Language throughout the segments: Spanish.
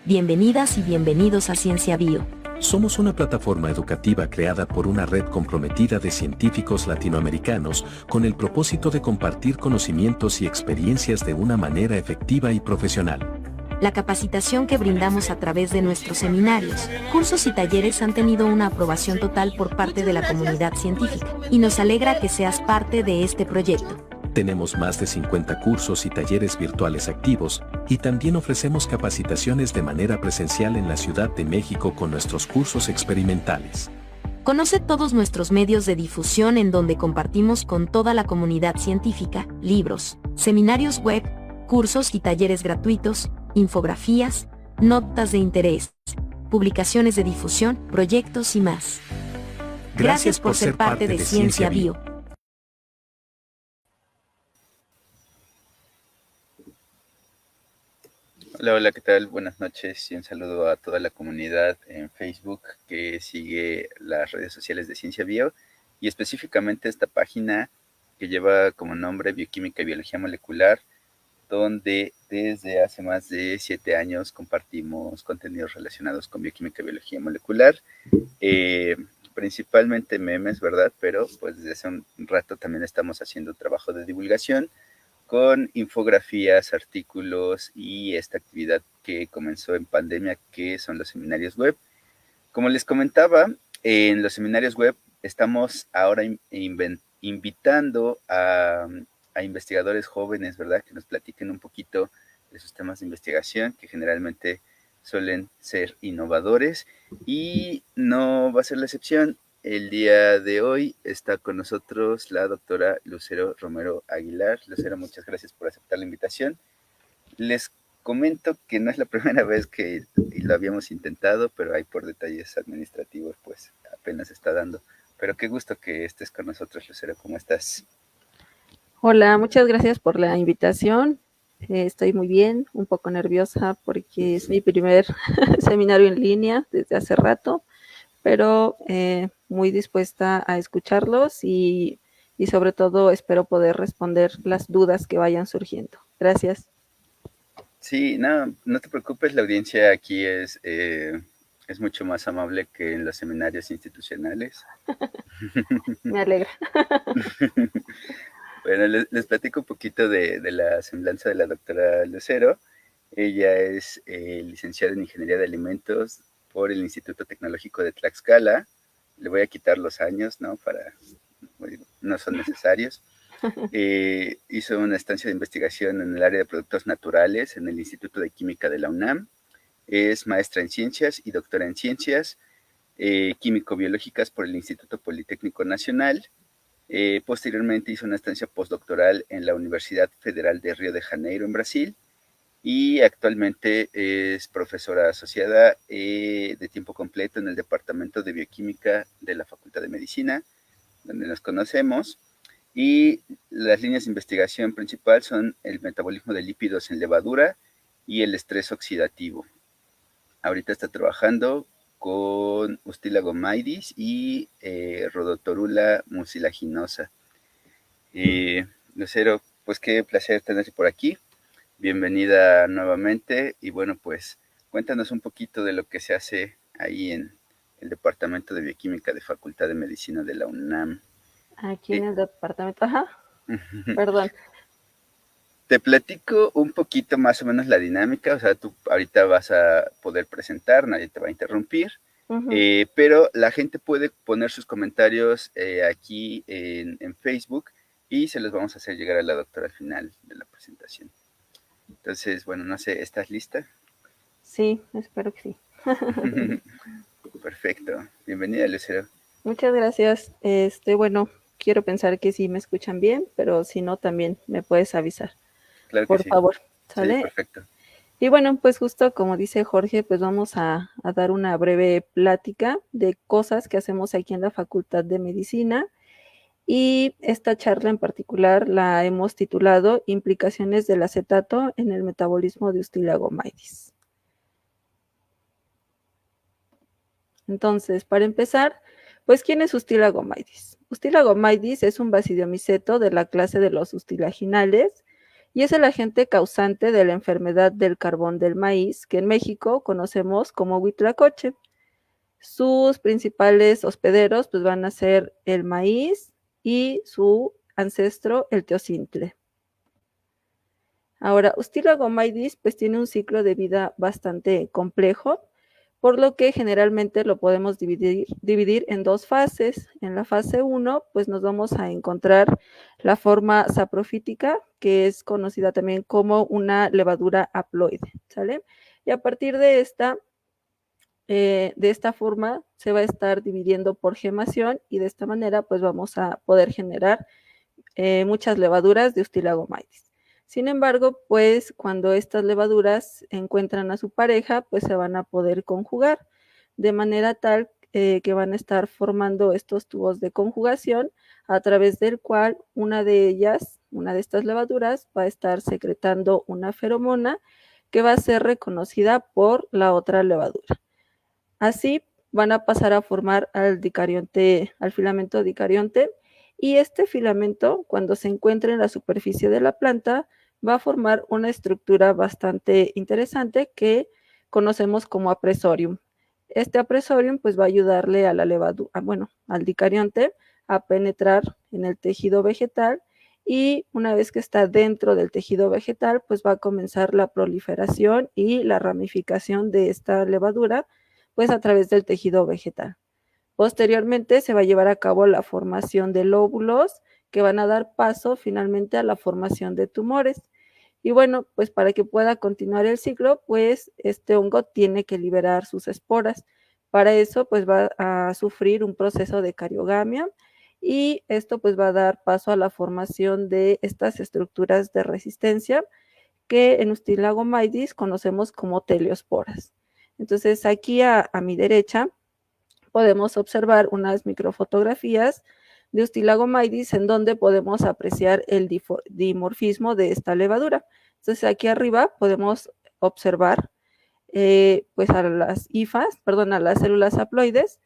Bienvenidas y bienvenidos a Ciencia Bio. Somos una plataforma educativa creada por una red comprometida de científicos latinoamericanos con el propósito de compartir conocimientos y experiencias de una manera efectiva y profesional. La capacitación que brindamos a través de nuestros seminarios, cursos y talleres han tenido una aprobación total por parte de la comunidad científica, y nos alegra que seas parte de este proyecto. Tenemos más de 50 cursos y talleres virtuales activos, y también ofrecemos capacitaciones de manera presencial en la Ciudad de México con nuestros cursos experimentales. Conoce todos nuestros medios de difusión en donde compartimos con toda la comunidad científica, libros, seminarios web, cursos y talleres gratuitos, infografías, notas de interés, publicaciones de difusión, proyectos y más. Gracias por ser parte de Ciencia Bio. Hola, hola, ¿qué tal? Buenas noches y un saludo a toda la comunidad en Facebook que sigue las redes sociales de Ciencia Bio y específicamente esta página que lleva como nombre Bioquímica y Biología Molecular, donde desde hace más de 7 años compartimos contenidos relacionados con bioquímica y biología molecular, principalmente memes, ¿verdad? Pero pues desde hace un rato también estamos haciendo trabajo de divulgación con infografías, artículos y esta actividad que comenzó en pandemia, que son los seminarios web. Como les comentaba, en los seminarios web estamos ahora invitando a investigadores jóvenes, ¿verdad? Que nos platiquen un poquito de sus temas de investigación, que generalmente suelen ser innovadores, y no va a ser la excepción. El día de hoy está con nosotros la doctora Lucero Romero Aguilar. Lucero, muchas gracias por aceptar la invitación. Les comento que no es la primera vez que lo habíamos intentado, pero hay por detalles administrativos, pues apenas está dando. Pero qué gusto que estés con nosotros, Lucero. ¿Cómo estás? Hola, muchas gracias por la invitación. Estoy muy bien, un poco nerviosa porque es mi primer seminario en línea desde hace rato, pero muy dispuesta a escucharlos y sobre todo espero poder responder las dudas que vayan surgiendo. Gracias. Sí, no te preocupes, la audiencia aquí es mucho más amable que en los seminarios institucionales. Me alegra. Bueno, les platico un poquito de la semblanza de la doctora Lucero. Ella es licenciada en Ingeniería de Alimentos por el Instituto Tecnológico de Tlaxcala. Le voy a quitar los años, ¿no? No son necesarios. Hizo una estancia de investigación en el área de productos naturales en el Instituto de Química de la UNAM. Es maestra en ciencias y doctora en ciencias químico-biológicas por el Instituto Politécnico Nacional. Posteriormente hizo una estancia postdoctoral en la Universidad Federal de Río de Janeiro, en Brasil, y actualmente es profesora asociada de tiempo completo en el Departamento de Bioquímica de la Facultad de Medicina, donde nos conocemos. Y las líneas de investigación principal son el metabolismo de lípidos en levadura y el estrés oxidativo. Ahorita está trabajando con Ustilagomaides y Rhodotorula mucilaginosa. Lucero, pues qué placer tenerte por aquí. Bienvenida nuevamente. Y bueno, pues cuéntanos un poquito de lo que se hace ahí en el Departamento de Bioquímica de Facultad de Medicina de la UNAM. Aquí en el departamento, perdón. Te platico un poquito más o menos la dinámica, o sea, tú ahorita vas a poder presentar, nadie te va a interrumpir, pero la gente puede poner sus comentarios aquí en Facebook y se los vamos a hacer llegar a la doctora al final de la presentación. Entonces, bueno, no sé, ¿estás lista? Sí, espero que sí. Perfecto. Bienvenida, Lucero. Muchas gracias. Bueno, quiero pensar que sí me escuchan bien, pero si no, también me puedes avisar. Claro que por sí. favor, ¿sale? Sí, perfecto. Y bueno, pues justo como dice Jorge, pues vamos a dar una breve plática de cosas que hacemos aquí en la Facultad de Medicina. Y esta charla en particular la hemos titulado Implicaciones del acetato en el metabolismo de Ustilagomaides. Entonces, para empezar, pues, ¿quién es Ustilagomaides? Ustilagomaides es un basidiomyceto de la clase de los ustilaginales y es el agente causante de la enfermedad del carbón del maíz, que en México conocemos como huitlacoche. Sus principales hospederos pues, van a ser el maíz y su ancestro, el teocintle. Ahora, Ustilagomaidis pues tiene un ciclo de vida bastante complejo, por lo que generalmente lo podemos dividir en dos fases. En la fase 1, pues nos vamos a encontrar la forma saprofítica, que es conocida también como una levadura haploide, ¿sale? Y a partir de esta forma se va a estar dividiendo por gemación y de esta manera pues vamos a poder generar muchas levaduras de Ustilagomaidis. Sin embargo, pues cuando estas levaduras encuentran a su pareja, pues se van a poder conjugar de manera tal que van a estar formando estos tubos de conjugación a través del cual una de ellas, una de estas levaduras, va a estar secretando una feromona que va a ser reconocida por la otra levadura. Así van a pasar a formar al filamento dicarionte, y este filamento, cuando se encuentre en la superficie de la planta, va a formar una estructura bastante interesante que conocemos como apresorium. Este apresorium pues va a ayudarle a la levadura, al dicarionte a penetrar en el tejido vegetal, y una vez que está dentro del tejido vegetal, pues va a comenzar la proliferación y la ramificación de esta levadura, pues a través del tejido vegetal. Posteriormente se va a llevar a cabo la formación de lóbulos que van a dar paso finalmente a la formación de tumores. Y bueno, pues para que pueda continuar el ciclo, pues este hongo tiene que liberar sus esporas. Para eso, pues va a sufrir un proceso de cariogamia, y esto pues va a dar paso a la formación de estas estructuras de resistencia que en Ustilagomaidis conocemos como teleosporas. Entonces aquí a mi derecha podemos observar unas microfotografías de Ustilagomaidis en donde podemos apreciar el dimorfismo de esta levadura. Entonces aquí arriba podemos observar pues a las a las células haploides,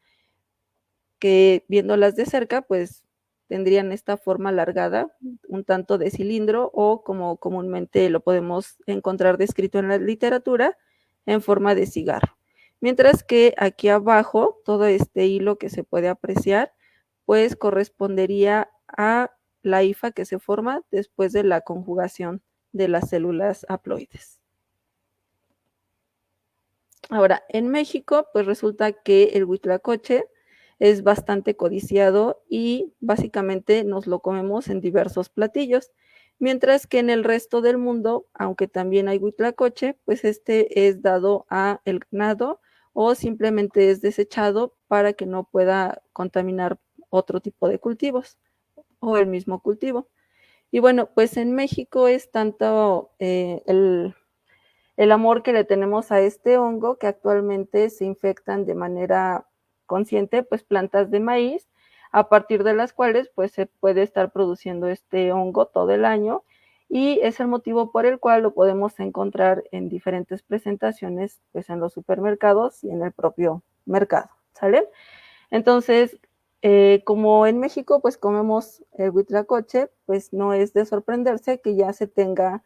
que viéndolas de cerca pues tendrían esta forma alargada, un tanto de cilindro, o como comúnmente lo podemos encontrar descrito en la literatura, en forma de cigarro. Mientras que aquí abajo, todo este hilo que se puede apreciar, pues correspondería a la hifa que se forma después de la conjugación de las células haploides. Ahora, en México, pues resulta que el huitlacoche es bastante codiciado y básicamente nos lo comemos en diversos platillos, mientras que en el resto del mundo, aunque también hay huitlacoche, pues este es dado a el ganado o simplemente es desechado para que no pueda contaminar otro tipo de cultivos o el mismo cultivo. Y bueno, pues en México es tanto el amor que le tenemos a este hongo que actualmente se infectan de manera consciente pues plantas de maíz, a partir de las cuales pues se puede estar produciendo este hongo todo el año, y es el motivo por el cual lo podemos encontrar en diferentes presentaciones pues en los supermercados y en el propio mercado, ¿sale? Entonces, como en México pues comemos el huitlacoche, pues no es de sorprenderse que ya se tenga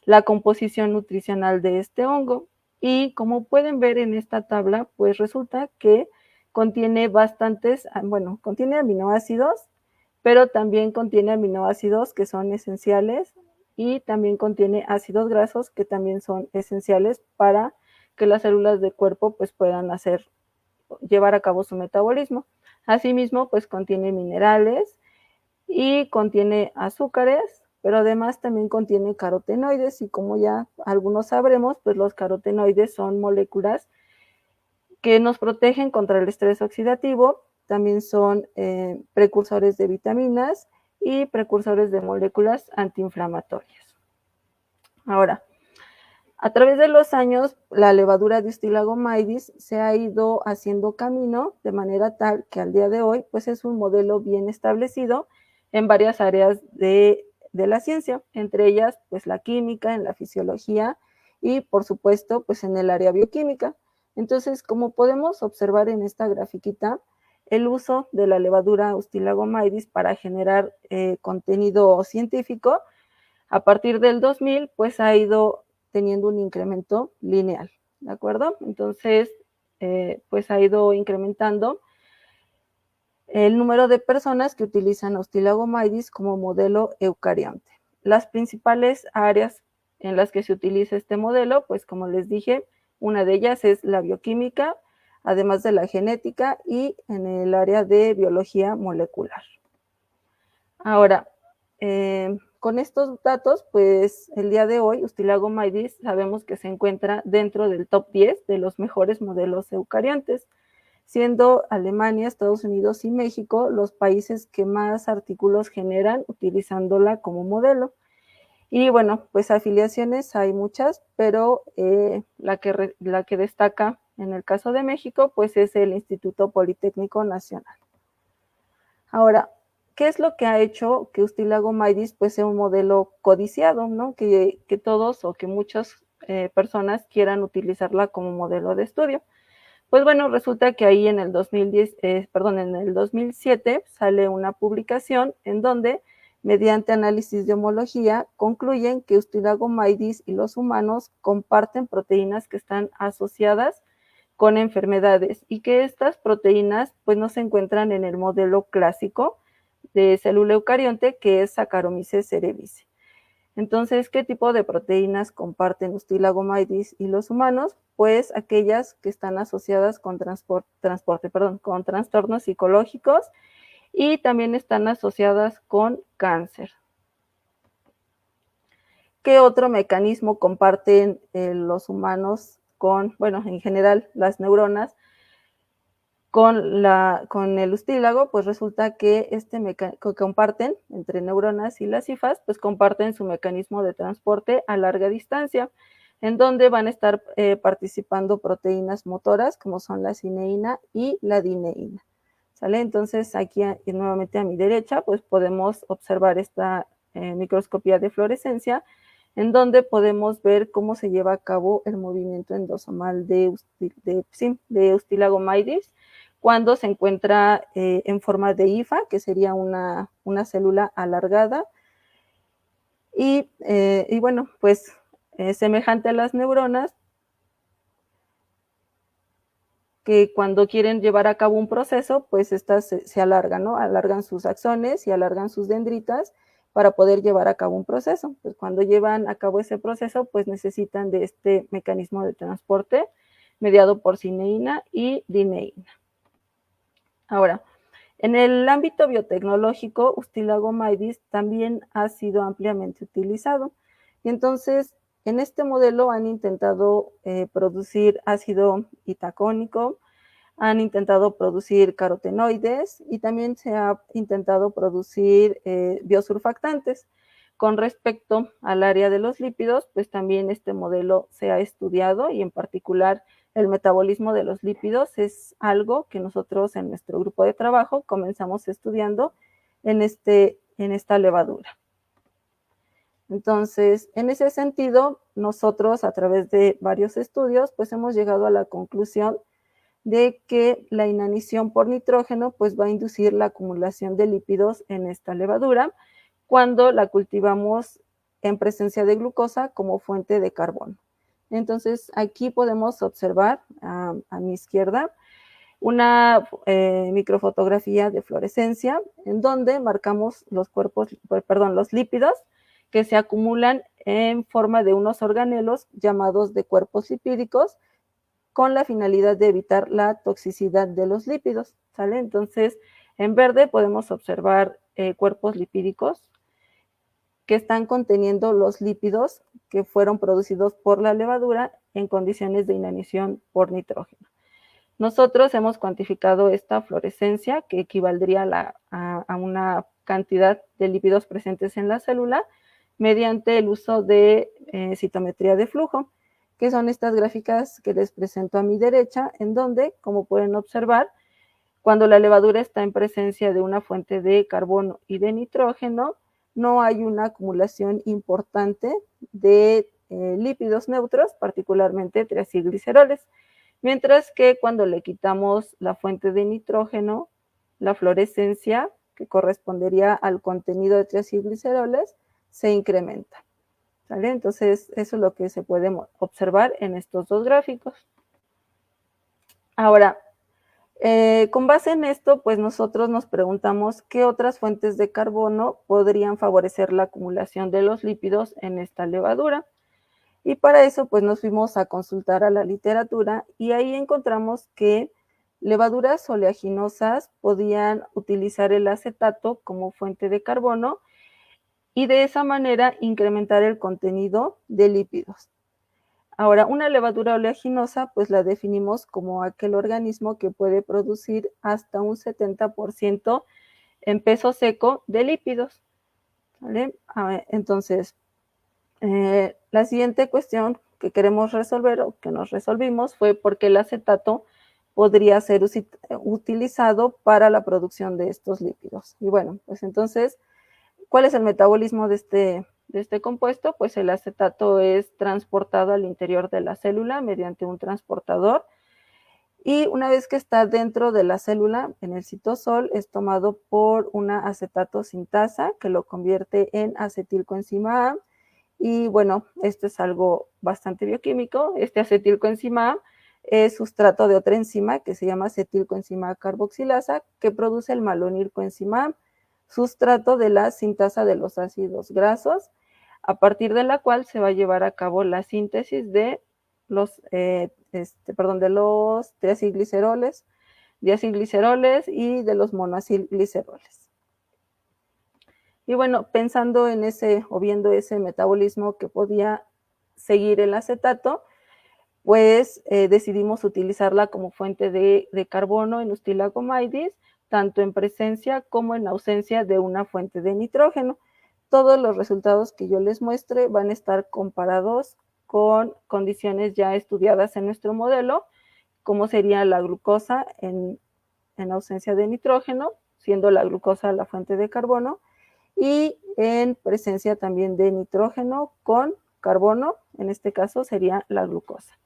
la composición nutricional de este hongo, y como pueden ver en esta tabla, pues resulta que contiene contiene aminoácidos, pero también contiene aminoácidos que son esenciales, y también contiene ácidos grasos que también son esenciales para que las células del cuerpo pues puedan llevar a cabo su metabolismo. Asimismo, pues contiene minerales y contiene azúcares, pero además también contiene carotenoides, y como ya algunos sabremos, pues los carotenoides son moléculas que nos protegen contra el estrés oxidativo, también son precursores de vitaminas y precursores de moléculas antiinflamatorias. Ahora, a través de los años, la levadura de Ustilagomaidis se ha ido haciendo camino de manera tal que al día de hoy pues es un modelo bien establecido en varias áreas de la ciencia, entre ellas pues la química, en la fisiología y por supuesto pues en el área bioquímica. Entonces, como podemos observar en esta grafiquita, el uso de la levadura Ustilagomaidis para generar contenido científico A partir del 2000, pues ha ido teniendo un incremento lineal, ¿de acuerdo? Entonces, pues ha ido incrementando el número de personas que utilizan Ostilagomydes como modelo eucarionte. Las principales áreas en las que se utiliza este modelo, pues como les dije, una de ellas es la bioquímica, además de la genética y en el área de biología molecular. Ahora, con estos datos, pues el día de hoy, Ostilagomydes sabemos que se encuentra dentro del top 10 de los mejores modelos eucariontes, siendo Alemania, Estados Unidos y México los países que más artículos generan utilizándola como modelo. Y bueno, pues afiliaciones hay muchas, pero la que destaca en el caso de México, pues es el Instituto Politécnico Nacional. Ahora, ¿qué es lo que ha hecho que Ostilagomydes pues sea un modelo codiciado, ¿no? Que todos o que muchas personas quieran utilizarla como modelo de estudio? Pues bueno, resulta que ahí en el 2007 sale una publicación en donde, mediante análisis de homología, concluyen que Ostilagomydes y los humanos comparten proteínas que están asociadas con enfermedades y que estas proteínas pues no se encuentran en el modelo clásico de célula eucarionte, que es Saccharomyces cerevisiae. Entonces, ¿qué tipo de proteínas comparten Ostilagomydes y los humanos? Pues aquellas que están asociadas con con trastornos psicológicos y también están asociadas con cáncer. ¿Qué otro mecanismo comparten los humanos en general las neuronas con el ostílago? Pues resulta que comparten entre neuronas y las hifas, pues comparten su mecanismo de transporte a larga distancia, en donde van a estar participando proteínas motoras como son la cineína y la dineína. ¿Sale? Entonces aquí nuevamente a mi derecha pues podemos observar esta microscopía de fluorescencia, en donde podemos ver cómo se lleva a cabo el movimiento endosomal de Ostilagomydes cuando se encuentra en forma de hifa, que sería una célula alargada. Y bueno, pues semejante a las neuronas, que cuando quieren llevar a cabo un proceso, pues estas se alargan, ¿no? Alargan sus axones y alargan sus dendritas para poder llevar a cabo un proceso. Pues cuando llevan a cabo ese proceso, pues necesitan de este mecanismo de transporte mediado por cineína y dineína. Ahora, en el ámbito biotecnológico, Ostilagomydes también ha sido ampliamente utilizado. Y entonces, en este modelo han intentado producir ácido itacónico, han intentado producir carotenoides y también se ha intentado producir biosurfactantes. Con respecto al área de los lípidos, pues también este modelo se ha estudiado y en particular el metabolismo de los lípidos es algo que nosotros en nuestro grupo de trabajo comenzamos estudiando en esta levadura. Entonces, en ese sentido, nosotros a través de varios estudios, pues hemos llegado a la conclusión de que la inanición por nitrógeno pues va a inducir la acumulación de lípidos en esta levadura cuando la cultivamos en presencia de glucosa como fuente de carbono. Entonces, aquí podemos observar a mi izquierda una microfotografía de fluorescencia en donde marcamos los lípidos que se acumulan en forma de unos organelos llamados de cuerpos lipídicos con la finalidad de evitar la toxicidad de los lípidos, ¿sale? Entonces, en verde podemos observar cuerpos lipídicos que están conteniendo los lípidos que fueron producidos por la levadura en condiciones de inanición por nitrógeno. Nosotros hemos cuantificado esta fluorescencia, que equivaldría a una cantidad de lípidos presentes en la célula, mediante el uso de citometría de flujo, que son estas gráficas que les presento a mi derecha, en donde, como pueden observar, cuando la levadura está en presencia de una fuente de carbono y de nitrógeno, no hay una acumulación importante de lípidos neutros, particularmente triacilgliceroles, mientras que cuando le quitamos la fuente de nitrógeno, la fluorescencia, que correspondería al contenido de triacilgliceroles, se incrementa. ¿Vale? Entonces, eso es lo que se puede observar en estos dos gráficos. Ahora, con base en esto, pues nosotros nos preguntamos qué otras fuentes de carbono podrían favorecer la acumulación de los lípidos en esta levadura. Y para eso, pues nos fuimos a consultar a la literatura y ahí encontramos que levaduras oleaginosas podían utilizar el acetato como fuente de carbono y de esa manera incrementar el contenido de lípidos. Ahora, una levadura oleaginosa, pues la definimos como aquel organismo que puede producir hasta un 70% en peso seco de lípidos. ¿Vale? Entonces, la siguiente cuestión que queremos resolver o que nos resolvimos fue por qué el acetato podría ser utilizado para la producción de estos lípidos. Y bueno, pues entonces, ¿cuál es el metabolismo de este compuesto? Pues el acetato es transportado al interior de la célula mediante un transportador y una vez que está dentro de la célula, en el citosol, es tomado por una acetato sintasa que lo convierte en acetilcoenzima A. Y bueno, esto es algo bastante bioquímico. Este acetilcoenzima A es sustrato de otra enzima que se llama acetilcoenzima carboxilasa que produce el malonilcoenzima A, sustrato de la sintasa de los ácidos grasos, a partir de la cual se va a llevar a cabo la síntesis de los triacilgliceroles y de los monoacilgliceroles. Y bueno, pensando en viendo ese metabolismo que podía seguir el acetato, pues decidimos utilizarla como fuente de carbono en Ustilagomydes, tanto en presencia como en ausencia de una fuente de nitrógeno. Todos los resultados que yo les muestre van a estar comparados con condiciones ya estudiadas en nuestro modelo, como sería la glucosa en ausencia de nitrógeno, siendo la glucosa la fuente de carbono, y en presencia también de nitrógeno con carbono, en este caso sería la glucosa.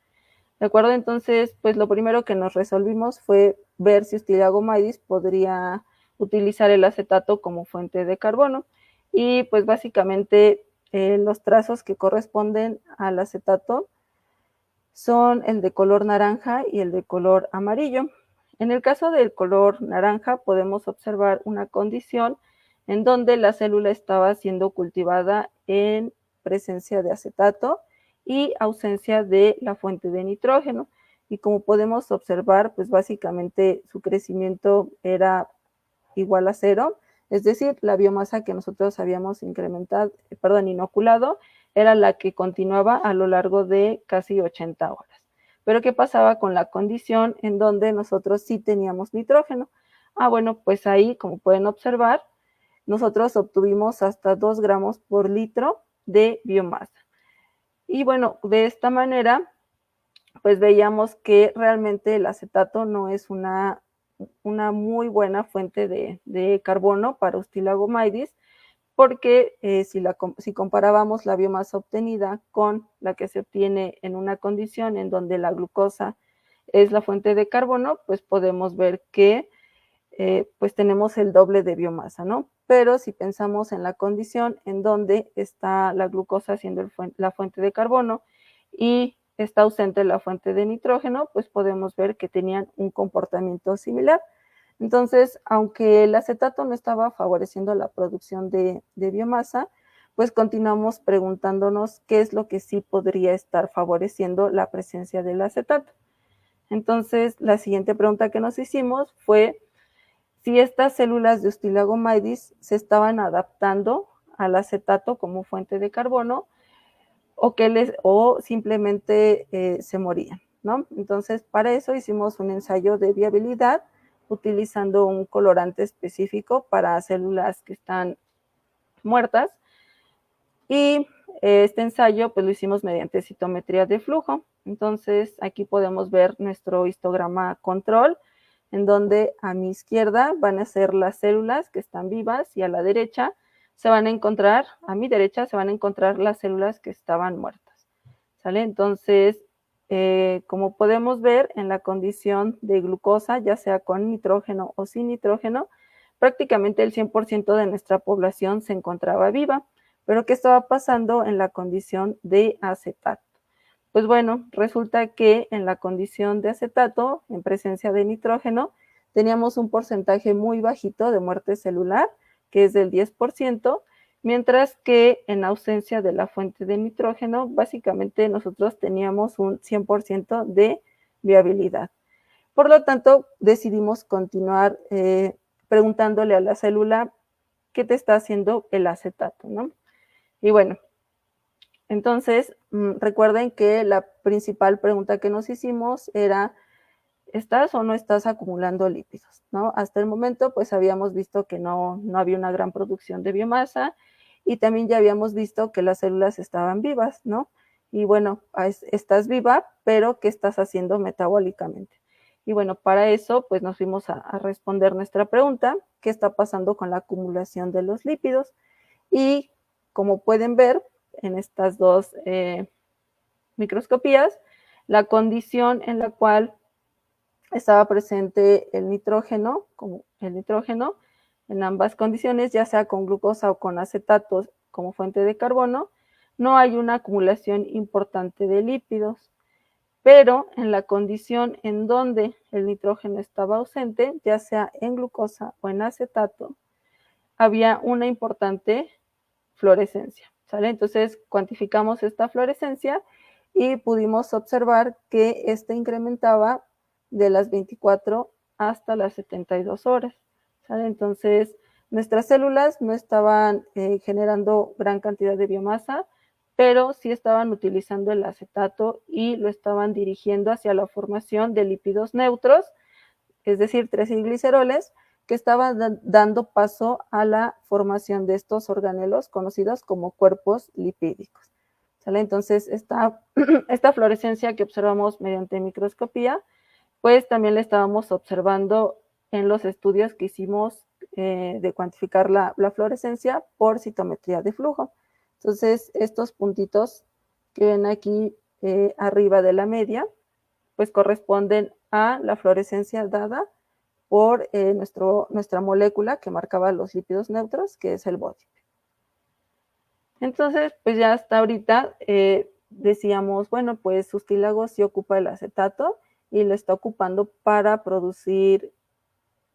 ¿De acuerdo? Entonces, pues lo primero que nos resolvimos fue ver si Ustilagomydes podría utilizar el acetato como fuente de carbono. Y pues básicamente los trazos que corresponden al acetato son el de color naranja y el de color amarillo. En el caso del color naranja podemos observar una condición en donde la célula estaba siendo cultivada en presencia de acetato y ausencia de la fuente de nitrógeno. Y como podemos observar, pues básicamente su crecimiento era igual a 0, es decir, la biomasa que nosotros habíamos inoculado era la que continuaba a lo largo de casi 80 horas. Pero ¿qué pasaba con la condición en donde nosotros sí teníamos nitrógeno? Bueno, pues ahí, como pueden observar, nosotros obtuvimos hasta 2 gramos por litro de biomasa. Y bueno, de esta manera, pues veíamos que realmente el acetato no es una muy buena fuente de carbono para Ustilagomydes, porque si comparábamos la biomasa obtenida con la que se obtiene en una condición en donde la glucosa es la fuente de carbono, pues podemos ver que pues tenemos el doble de biomasa, ¿no? Pero si pensamos en la condición en donde está la glucosa siendo la fuente de carbono y está ausente la fuente de nitrógeno, pues podemos ver que tenían un comportamiento similar. Entonces, aunque el acetato no estaba favoreciendo la producción de biomasa, pues continuamos preguntándonos qué es lo que sí podría estar favoreciendo la presencia del acetato. Entonces, la siguiente pregunta que nos hicimos fue si estas células de Ustilagomydes se estaban adaptando al acetato como fuente de carbono o simplemente se morían, ¿no? Entonces, para eso hicimos un ensayo de viabilidad utilizando un colorante específico para células que están muertas. Y este ensayo pues lo hicimos mediante citometría de flujo. Entonces, aquí podemos ver nuestro histograma control, en donde a mi izquierda van a ser las células que están vivas y a la derecha a mi derecha se van a encontrar las células que estaban muertas. ¿Sale? Entonces, como podemos ver en la condición de glucosa, ya sea con nitrógeno o sin nitrógeno, prácticamente el 100% de nuestra población se encontraba viva, Pero ¿qué estaba pasando en la condición de acetato? Pues bueno, resulta que en la condición de acetato, en presencia de nitrógeno, teníamos un porcentaje muy bajito de muerte celular, que es del 10%, mientras que en ausencia de la fuente de nitrógeno, básicamente nosotros teníamos un 100% de viabilidad. Por lo tanto, decidimos continuar preguntándole a la célula qué te está haciendo el acetato, ¿no? Y bueno, entonces, recuerden que la principal pregunta que nos hicimos era, ¿estás o no estás acumulando lípidos? ¿No? Hasta el momento, pues habíamos visto que no había una gran producción de biomasa y también ya habíamos visto que las células estaban vivas, ¿no? Y bueno, estás viva, pero ¿qué estás haciendo metabólicamente? Y bueno, para eso, pues nos fuimos a responder nuestra pregunta, ¿qué está pasando con la acumulación de los lípidos? Y como pueden ver en estas dos microscopías, la condición en la cual estaba presente el nitrógeno, en ambas condiciones, ya sea con glucosa o con acetatos como fuente de carbono, no hay una acumulación importante de lípidos. Pero en la condición en donde el nitrógeno estaba ausente, ya sea en glucosa o en acetato, había una importante fluorescencia, ¿sale? Entonces cuantificamos esta fluorescencia y pudimos observar que esta incrementaba de las 24 hasta las 72 horas, ¿sale? Entonces nuestras células no estaban generando gran cantidad de biomasa, pero sí estaban utilizando el acetato y lo estaban dirigiendo hacia la formación de lípidos neutros, es decir, 3-gliceroles, que estaban dando paso a la formación de estos organelos conocidos como cuerpos lipídicos. ¿Sale? Entonces, esta fluorescencia que observamos mediante microscopía, pues también la estábamos observando en los estudios que hicimos de cuantificar la fluorescencia por citometría de flujo. Entonces, estos puntitos que ven aquí arriba de la media, pues corresponden a la fluorescencia dada por nuestra molécula que marcaba los lípidos neutros, que es el BODIP. Entonces, pues ya hasta ahorita decíamos, bueno, pues Sustilago sí ocupa el acetato y lo está ocupando para producir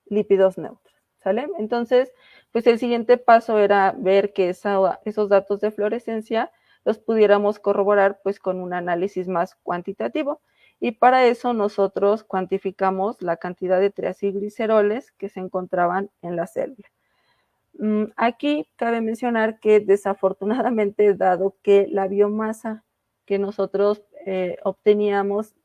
lípidos neutros, ¿sale? Entonces, pues el siguiente paso era ver que esos datos de fluorescencia los pudiéramos corroborar pues con un análisis más cuantitativo. Y para eso nosotros cuantificamos la cantidad de triacilgliceroles que se encontraban en la célula. Aquí cabe mencionar que desafortunadamente, dado que la biomasa que nosotros obteníamos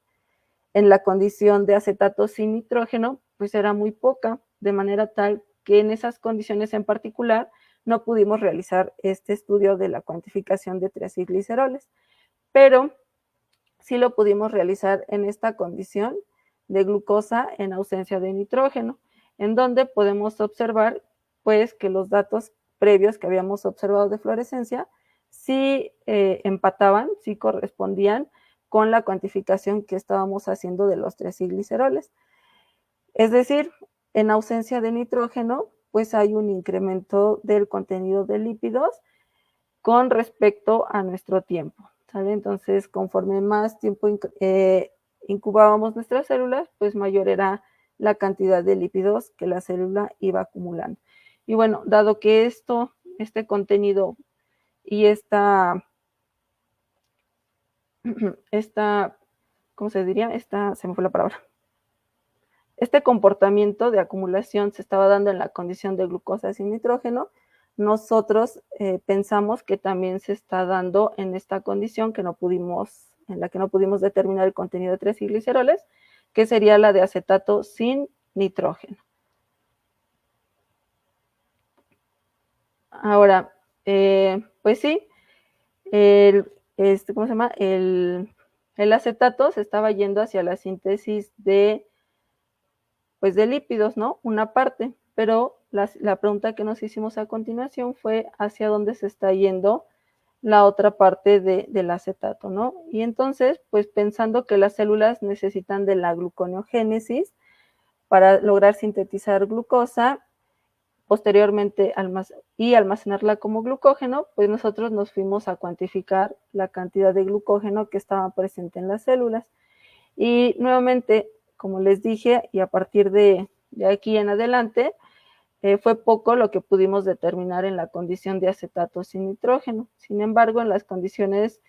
en la condición de acetato sin nitrógeno, pues era muy poca, de manera tal que en esas condiciones en particular no pudimos realizar este estudio de la cuantificación de triacilgliceroles, pero sí lo pudimos realizar en esta condición de glucosa en ausencia de nitrógeno, en donde podemos observar pues que los datos previos que habíamos observado de fluorescencia sí empataban, sí correspondían con la cuantificación que estábamos haciendo de los triacilgliceroles. Es decir, en ausencia de nitrógeno, pues hay un incremento del contenido de lípidos con respecto a nuestro tiempo, ¿sale? Entonces, conforme más tiempo incubábamos nuestras células, pues mayor era la cantidad de lípidos que la célula iba acumulando. Y bueno, dado que este contenido y ¿cómo se diría? Se me fue la palabra. Este comportamiento de acumulación se estaba dando en la condición de glucosa sin nitrógeno. Nosotros pensamos que también se está dando en esta condición en la que no pudimos determinar el contenido de triacilgliceroles, que sería la de acetato sin nitrógeno. Ahora, pues sí, ¿cómo se llama? El acetato se estaba yendo hacia la síntesis de lípidos, ¿no? Una parte, pero la pregunta que nos hicimos a continuación fue hacia dónde se está yendo la otra parte del acetato, ¿no? Y entonces, pues pensando que las células necesitan de la gluconeogénesis para lograr sintetizar glucosa, posteriormente almacenarla como glucógeno, pues nosotros nos fuimos a cuantificar la cantidad de glucógeno que estaba presente en las células. Y nuevamente, como les dije, y a partir de aquí en adelante, fue poco lo que pudimos determinar en la condición de acetato sin nitrógeno. Sin embargo, en las condiciones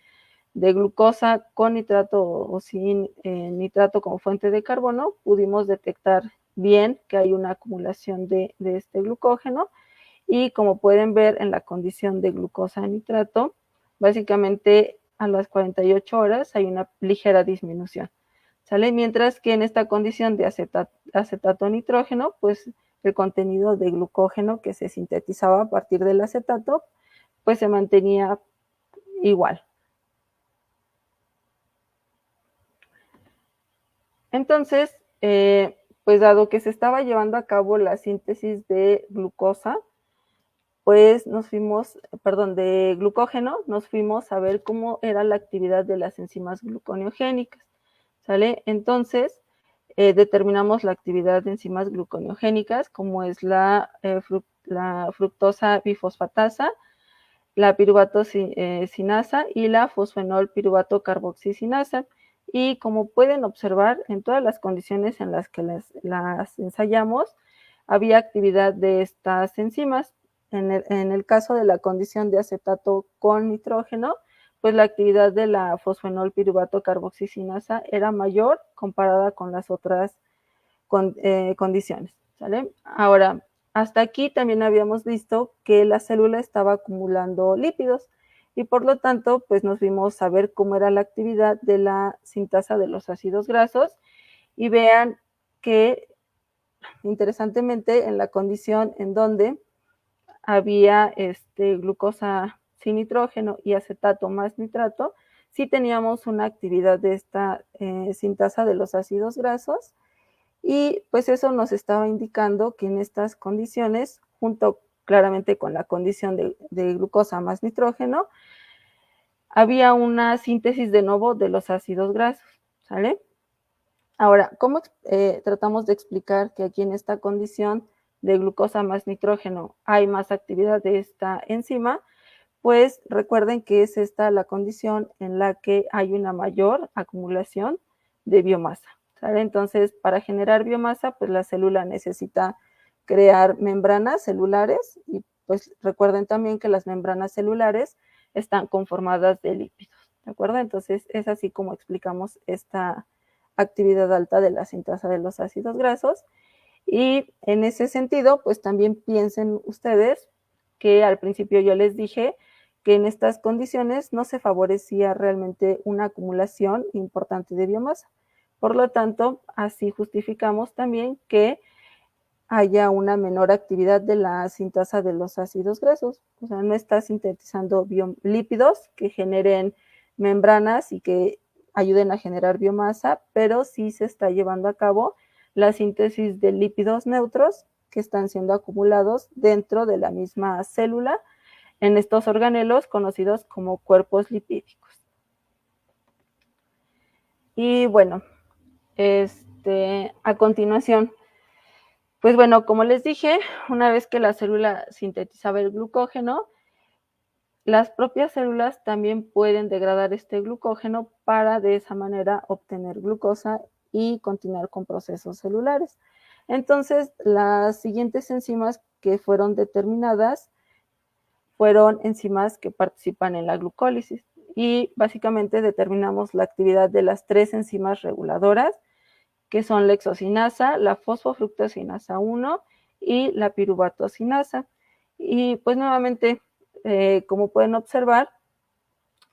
de glucosa con nitrato o sin nitrato como fuente de carbono, pudimos detectar bien que hay una acumulación de este glucógeno, y como pueden ver en la condición de glucosa nitrato, básicamente a las 48 horas hay una ligera disminución, ¿sale? Mientras que en esta condición de acetato nitrógeno, pues el contenido de glucógeno que se sintetizaba a partir del acetato, pues se mantenía igual. Entonces, pues dado que se estaba llevando a cabo la síntesis de glucosa, pues de glucógeno, nos fuimos a ver cómo era la actividad de las enzimas gluconeogénicas, ¿sale? Entonces, determinamos la actividad de enzimas gluconeogénicas, como es la fructosa bifosfatasa, la piruvato sinasa y la fosfenol piruvato carboxisinasa. Y como pueden observar, en todas las condiciones en las que las ensayamos, había actividad de estas enzimas. En el caso de la condición de acetato con nitrógeno, pues la actividad de la fosfenol piruvato carboxisinasa era mayor comparada con las otras condiciones, ¿sale? Ahora, hasta aquí también habíamos visto que la célula estaba acumulando lípidos, y por lo tanto, pues nos vimos a ver cómo era la actividad de la sintasa de los ácidos grasos, y vean que, interesantemente, en la condición en donde había glucosa sin nitrógeno y acetato más nitrato, sí teníamos una actividad de esta sintasa de los ácidos grasos, y pues eso nos estaba indicando que en estas condiciones, junto claramente con la condición de glucosa más nitrógeno, había una síntesis de nuevo de los ácidos grasos, ¿sale? Ahora, ¿cómo tratamos de explicar que aquí en esta condición de glucosa más nitrógeno hay más actividad de esta enzima? Pues recuerden que es esta la condición en la que hay una mayor acumulación de biomasa, ¿sale? Entonces, para generar biomasa, pues la célula necesita crear membranas celulares, y pues recuerden también que las membranas celulares están conformadas de lípidos, ¿de acuerdo? Entonces, es así como explicamos esta actividad alta de la sintasa de los ácidos grasos. Y en ese sentido, pues también piensen ustedes que al principio yo les dije que en estas condiciones no se favorecía realmente una acumulación importante de biomasa. Por lo tanto, así justificamos también que haya una menor actividad de la sintasa de los ácidos grasos. O sea, no está sintetizando lípidos que generen membranas y que ayuden a generar biomasa, pero sí se está llevando a cabo la síntesis de lípidos neutros que están siendo acumulados dentro de la misma célula en estos organelos conocidos como cuerpos lipídicos. Y bueno, a continuación, pues bueno, como les dije, una vez que la célula sintetizaba el glucógeno, las propias células también pueden degradar este glucógeno para de esa manera obtener glucosa y continuar con procesos celulares. Entonces, las siguientes enzimas que fueron determinadas fueron enzimas que participan en la glucólisis, y básicamente determinamos la actividad de las 3 enzimas reguladoras, que son la hexocinasa, la fosfofructosinasa 1 y la piruvatosinasa. Y pues nuevamente, como pueden observar,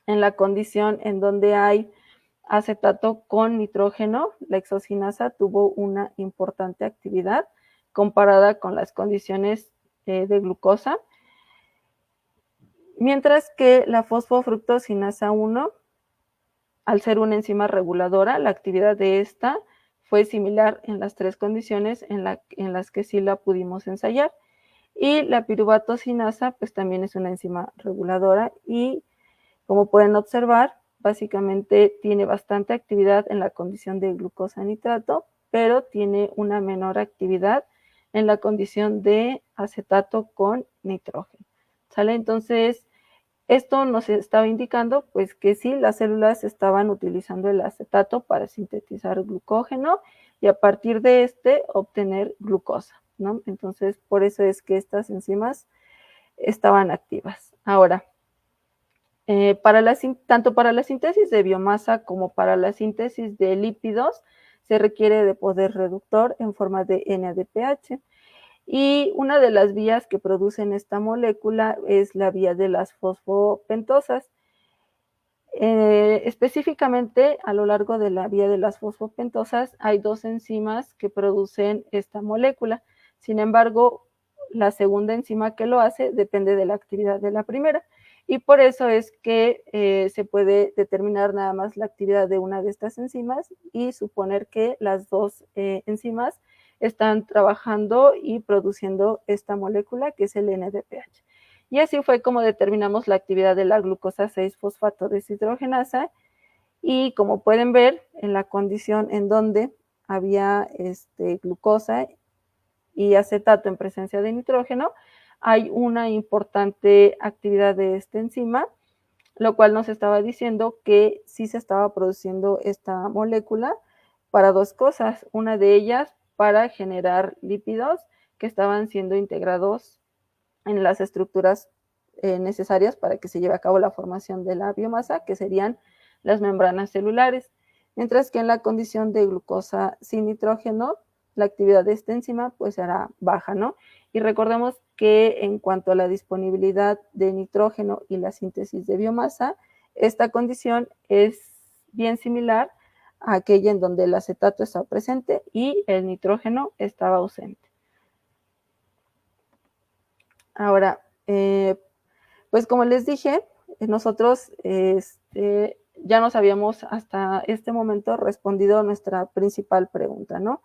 en la condición en donde hay acetato con nitrógeno, la hexocinasa tuvo una importante actividad comparada con las condiciones de glucosa, mientras que la fosfofructosinasa 1, al ser una enzima reguladora, la actividad de esta fue similar en las 3 condiciones en las que sí la pudimos ensayar. Y la piruvatosinasa, pues también es una enzima reguladora, y como pueden observar, básicamente tiene bastante actividad en la condición de glucosa nitrato, pero tiene una menor actividad en la condición de acetato con nitrógeno, ¿sale? Entonces, esto nos estaba indicando pues que sí, las células estaban utilizando el acetato para sintetizar glucógeno y a partir de este obtener glucosa, ¿no? Entonces, por eso es que estas enzimas estaban activas. Ahora, tanto para la síntesis de biomasa como para la síntesis de lípidos se requiere de poder reductor en forma de NADPH. Y una de las vías que producen esta molécula es la vía de las fosfopentosas. Específicamente, a lo largo de la vía de las fosfopentosas hay dos enzimas que producen esta molécula. Sin embargo, la segunda enzima que lo hace depende de la actividad de la primera. Y por eso es que se puede determinar nada más la actividad de una de estas enzimas y suponer que las dos enzimas están trabajando y produciendo esta molécula que es el NADPH. Y así fue como determinamos la actividad de la glucosa 6-fosfato deshidrogenasa. Y como pueden ver, en la condición en donde había glucosa y acetato en presencia de nitrógeno, hay una importante actividad de esta enzima, lo cual nos estaba diciendo que sí se estaba produciendo esta molécula para dos cosas. Una de ellas para generar lípidos que estaban siendo integrados en las estructuras necesarias para que se lleve a cabo la formación de la biomasa, que serían las membranas celulares. Mientras que en la condición de glucosa sin nitrógeno, la actividad de esta enzima pues será baja, ¿no? Y recordemos que en cuanto a la disponibilidad de nitrógeno y la síntesis de biomasa, esta condición es bien similar a aquella en donde el acetato estaba presente y el nitrógeno estaba ausente. Ahora, pues como les dije, nosotros ya nos habíamos hasta este momento respondido a nuestra principal pregunta, ¿no?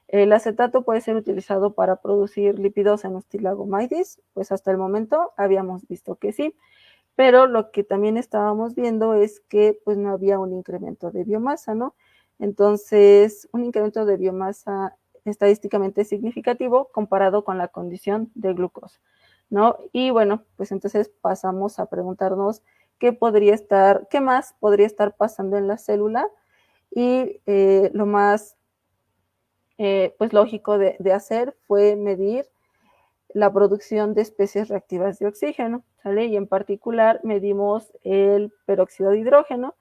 El acetato puede ser utilizado para producir lípidos en Stylagomaidis, pues hasta el momento habíamos visto que sí, pero lo que también estábamos viendo es que pues no había un incremento de biomasa, ¿no? Entonces, un incremento de biomasa estadísticamente significativo comparado con la condición de glucosa, ¿no? Y bueno, pues entonces pasamos a preguntarnos qué más podría estar pasando en la célula y lo más pues lógico de hacer fue medir la producción de especies reactivas de oxígeno, ¿sale? Y en particular medimos el peróxido de hidrógeno.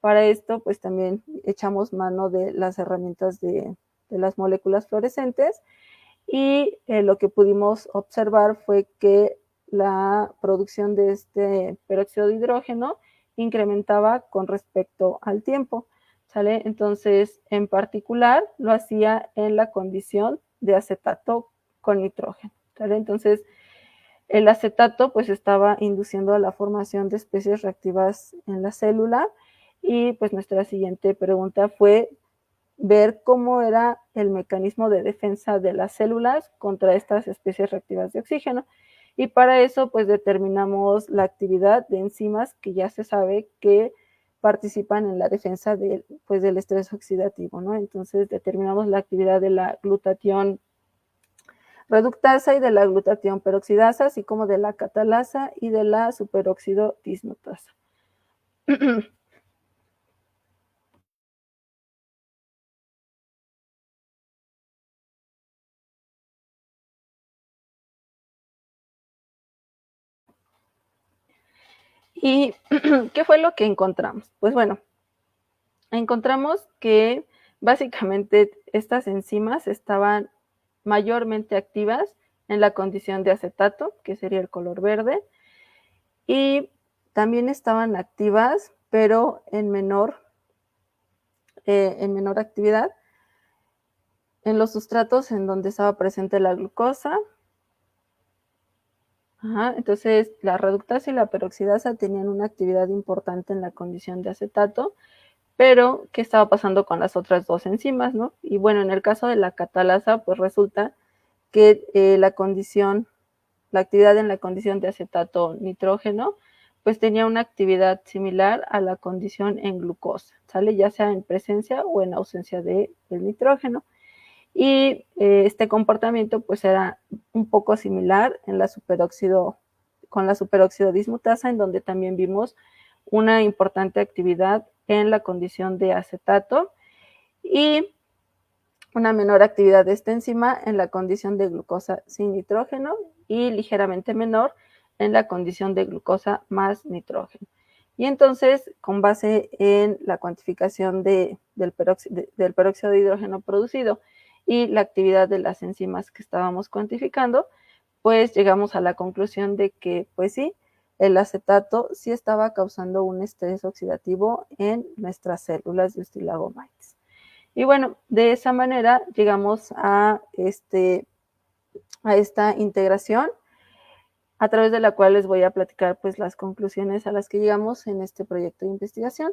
Para esto, pues también echamos mano de las herramientas de las moléculas fluorescentes y lo que pudimos observar fue que la producción de este peróxido de hidrógeno incrementaba con respecto al tiempo, ¿sale? Entonces, en particular, lo hacía en la condición de acetato con nitrógeno, ¿sale? Entonces, el acetato pues estaba induciendo a la formación de especies reactivas en la célula y pues nuestra siguiente pregunta fue ver cómo era el mecanismo de defensa de las células contra estas especies reactivas de oxígeno. Y para eso, pues determinamos la actividad de enzimas que ya se sabe que participan en la defensa pues, del estrés oxidativo, ¿no? Entonces determinamos la actividad de la glutatión reductasa y de la glutatión peroxidasa, así como de la catalasa y de la superóxido dismutasa. ¿Y qué fue lo que encontramos? Pues bueno, encontramos que básicamente estas enzimas estaban mayormente activas en la condición de acetato, que sería el color verde, y también estaban activas, pero en menor actividad, en los sustratos en donde estaba presente la glucosa. Entonces, la reductasa y la peroxidasa tenían una actividad importante en la condición de acetato, pero ¿qué estaba pasando con las otras dos enzimas, no? Y bueno, en el caso de la catalasa, pues resulta que la actividad en la condición de acetato nitrógeno, pues tenía una actividad similar a la condición en glucosa, ¿sale? Ya sea en presencia o en ausencia del nitrógeno. Y este comportamiento pues era un poco similar en la con la superóxido dismutasa, en donde también vimos una importante actividad en la condición de acetato y una menor actividad de esta enzima en la condición de glucosa sin nitrógeno y ligeramente menor en la condición de glucosa más nitrógeno. Y entonces, con base en la cuantificación del peróxido de hidrógeno producido y la actividad de las enzimas que estábamos cuantificando, pues llegamos a la conclusión de que, pues sí, el acetato sí estaba causando un estrés oxidativo en nuestras células de Stylagomites. Y bueno, de esa manera llegamos a esta integración, a través de la cual les voy a platicar pues las conclusiones a las que llegamos en este proyecto de investigación.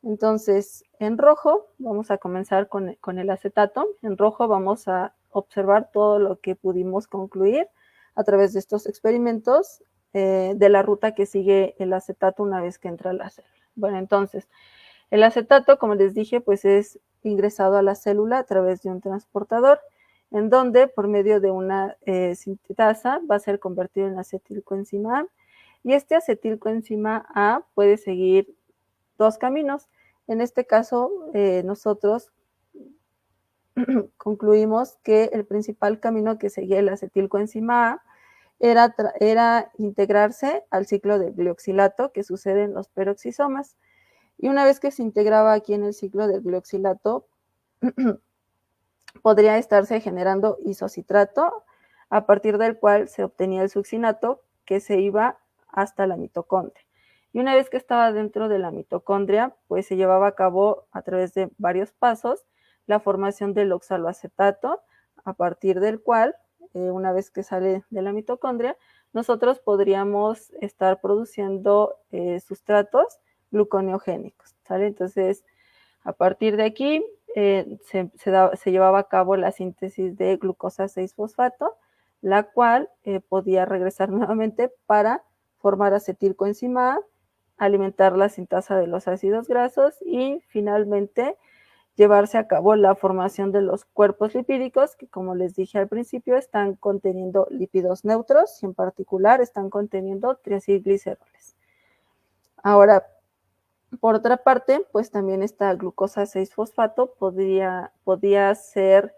Entonces, en rojo vamos a comenzar con el acetato. En rojo vamos a observar todo lo que pudimos concluir a través de estos experimentos de la ruta que sigue el acetato una vez que entra a la célula. Bueno, entonces, el acetato, como les dije, pues es ingresado a la célula a través de un transportador, en donde por medio de una sintetasa va a ser convertido en acetilcoenzima A, y este acetilcoenzima A puede seguir dos caminos. En este caso, nosotros concluimos que el principal camino que seguía el acetilcoenzima A era integrarse al ciclo de glioxilato que sucede en los peroxisomas. Y una vez que se integraba aquí en el ciclo del glioxilato, podría estarse generando isocitrato, a partir del cual se obtenía el succinato que se iba hasta la mitocondria. Y una vez que estaba dentro de la mitocondria, pues se llevaba a cabo a través de varios pasos la formación del oxaloacetato, a partir del cual, una vez que sale de la mitocondria, nosotros podríamos estar produciendo sustratos gluconeogénicos, ¿sale? Entonces, a partir de aquí, se llevaba a cabo la síntesis de glucosa 6-fosfato, la cual podía regresar nuevamente para formar acetilcoenzima A, alimentar la sintasa de los ácidos grasos y finalmente llevarse a cabo la formación de los cuerpos lipídicos que, como les dije al principio, están conteniendo lípidos neutros y en particular están conteniendo triacilgliceroles. Ahora, por otra parte, pues también esta glucosa 6-fosfato podía ser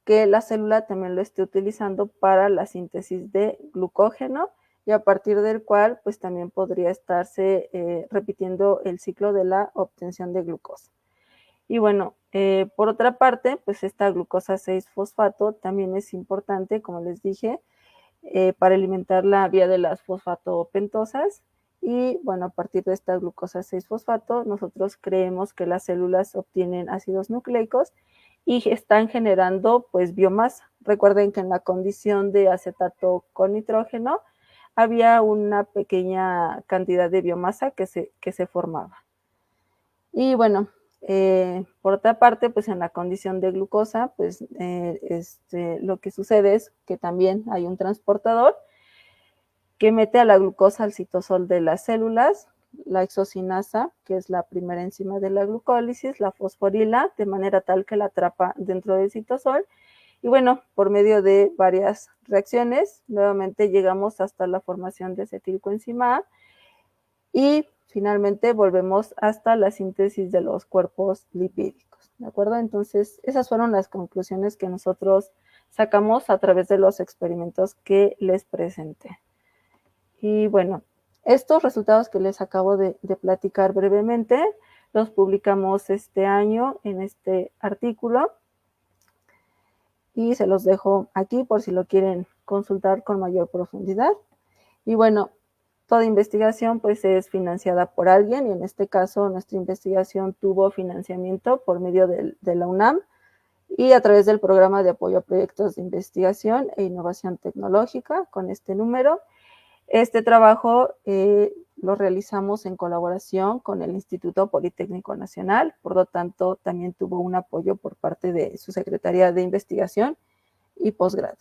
que la célula también lo esté utilizando para la síntesis de glucógeno y a partir del cual pues también podría estarse repitiendo el ciclo de la obtención de glucosa. Y bueno, por otra parte, pues esta glucosa 6-fosfato también es importante, como les dije, para alimentar la vía de las fosfatopentosas. Y bueno, a partir de esta glucosa 6-fosfato, nosotros creemos que las células obtienen ácidos nucleicos y están generando pues biomasa. Recuerden que en la condición de acetato con nitrógeno había una pequeña cantidad de biomasa que se formaba. Y bueno, por otra parte, pues en la condición de glucosa, pues lo que sucede es que también hay un transportador que mete a la glucosa al citosol de las células, la exocinasa, que es la primera enzima de la glucólisis, la fosforila, de manera tal que la atrapa dentro del citosol. Y bueno, por medio de varias reacciones, nuevamente llegamos hasta la formación de acetilcoenzima A y finalmente volvemos hasta la síntesis de los cuerpos lipídicos, ¿de acuerdo? Entonces, esas fueron las conclusiones que nosotros sacamos a través de los experimentos que les presenté. Y bueno, estos resultados que les acabo de platicar brevemente, los publicamos este año en este artículo y se los dejo aquí por si lo quieren consultar con mayor profundidad. Y bueno, toda investigación pues es financiada por alguien y en este caso nuestra investigación tuvo financiamiento por medio de la UNAM y a través del programa de apoyo a proyectos de investigación e innovación tecnológica con este número. Este trabajo lo realizamos en colaboración con el Instituto Politécnico Nacional, por lo tanto también tuvo un apoyo por parte de su Secretaría de Investigación y Posgrado.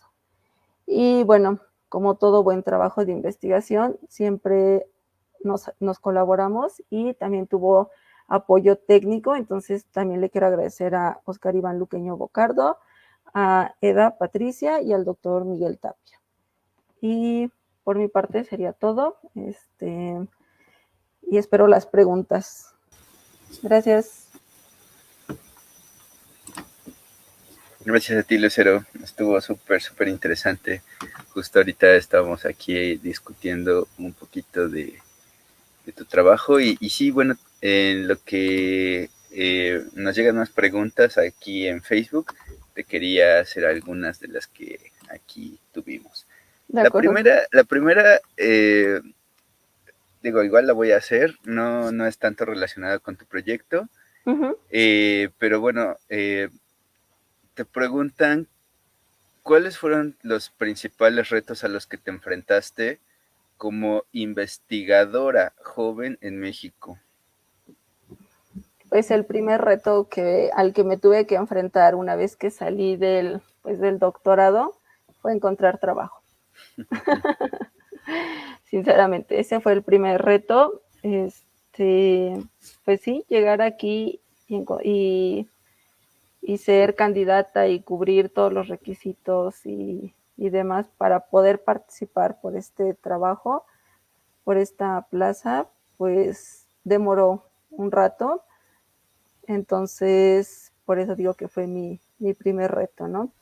Y bueno, como todo buen trabajo de investigación, siempre nos colaboramos y también tuvo apoyo técnico, entonces también le quiero agradecer a Óscar Iván Luqueño Bocardo, a Eda Patricia y al doctor Miguel Tapia. Y por mi parte sería todo. Y espero las preguntas. Gracias. Gracias a ti, Lucero. Estuvo súper interesante. Justo ahorita estábamos aquí discutiendo un poquito de tu trabajo y sí, bueno, en lo que nos llegan más preguntas aquí en Facebook, te quería hacer algunas de las que aquí tuvimos. La primera digo, igual la voy a hacer, no es tanto relacionada con tu proyecto, pero bueno, te preguntan cuáles fueron los principales retos a los que te enfrentaste como investigadora joven en México. Pues el primer reto al que me tuve que enfrentar una vez que salí del doctorado fue encontrar trabajo. Sinceramente, ese fue el primer reto. Pues sí, llegar aquí y ser candidata y cubrir todos los requisitos y demás para poder participar por este trabajo, por esta plaza, pues demoró un rato. Entonces, por eso digo que fue mi primer reto, ¿no?